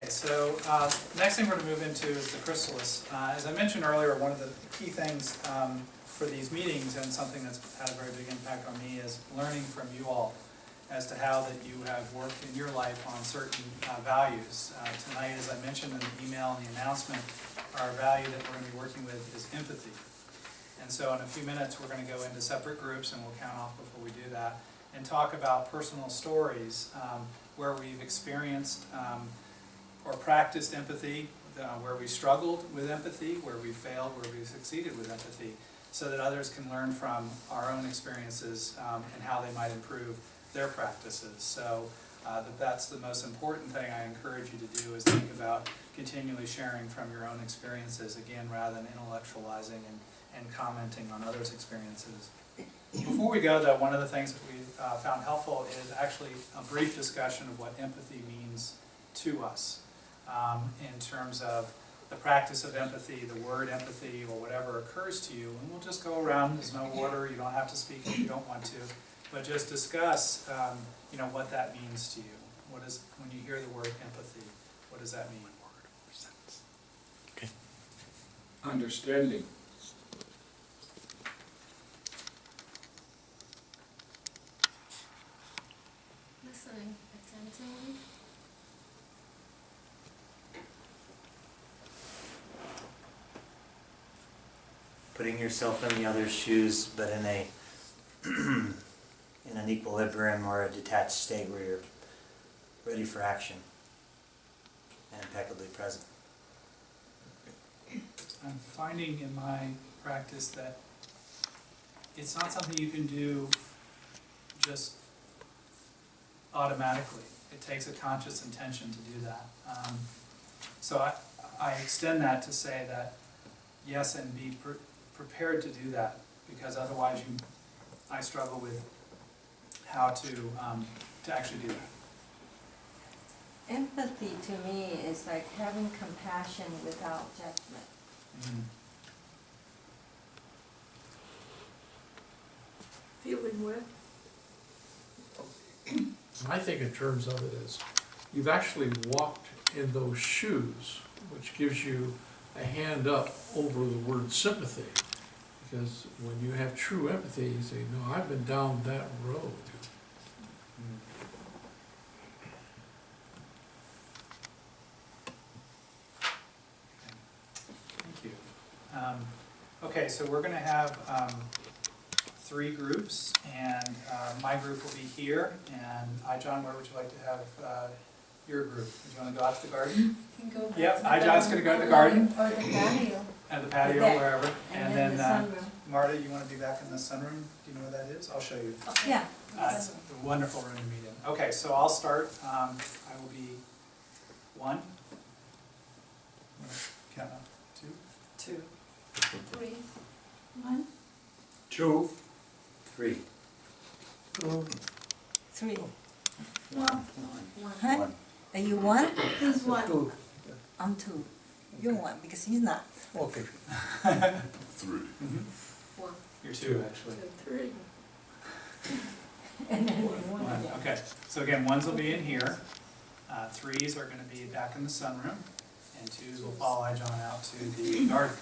So next thing we're going to move into is the Chrysallis. As I mentioned earlier, one of the key things for these meetings, and something that's had a very big impact on me, is learning from you all as to how that you have worked in your life on certain values. Tonight, as I mentioned in the email and the announcement, our value that we're going to be working with is empathy. And so in a few minutes, we're going to go into separate groups, and we'll count off before we do that, and talk about personal stories where we've experienced or practiced empathy, where we struggled with empathy, where we failed, where we succeeded with empathy, so that others can learn from our own experiences and how they might improve their practices. So that's the most important thing I encourage you to do, is think about continually sharing from your own experiences, again, rather than intellectualizing and commenting on others' experiences. Before we go, though, one of the things that we found helpful is actually a brief discussion of what empathy means to us in terms of the practice of empathy, the word empathy, or whatever occurs to you. And we'll just go around. There's no order. You don't have to speak if you don't want to. But just discuss what that means to you. What is, when you hear the word empathy, what does that mean? Okay. Understanding. Listening attentively. Putting yourself in the other's shoes, but in a in an equilibrium or a detached state where you're ready for action and impeccably present. I'm finding in my practice that it's not something you can do just automatically. It takes a conscious intention to do that. So I extend that to say that yes, and be prepared to do that, because otherwise I struggle with how to actually do that. Empathy to me is like having compassion without judgment. Mm-hmm. Feeling with. I think in terms of it is, you've actually walked in those shoes, which gives you a hand up over the word sympathy. Because when you have true empathy, you say, no, I've been down that road. Thank you. Okay, so we're going to have 3 groups, and my group will be here. And John, where would you like to have your group? Do you want to go out to the garden? Can go back Yep, to the John's going to go to the garden. Or the patio. At the patio, Back. wherever. And then the sunroom. Marta, you want to be back in the sunroom? Do you know where that is? I'll show you. Yeah. It's a wonderful room to meet in. Okay, so I'll start. I will be 1. Count up. 2. 2. 3. 1, 2. 3. 3. 1. Huh? One. Are you 1? Who's 1? 2. I'm 2. You're 1 because he's not. Okay. 3. Mm-hmm. 1. You're 2, actually. 3. And then 1 1. again. Okay, so again, 1s will be in here. 3s are going to be back in the sunroom. And 2s will follow John out to the garden.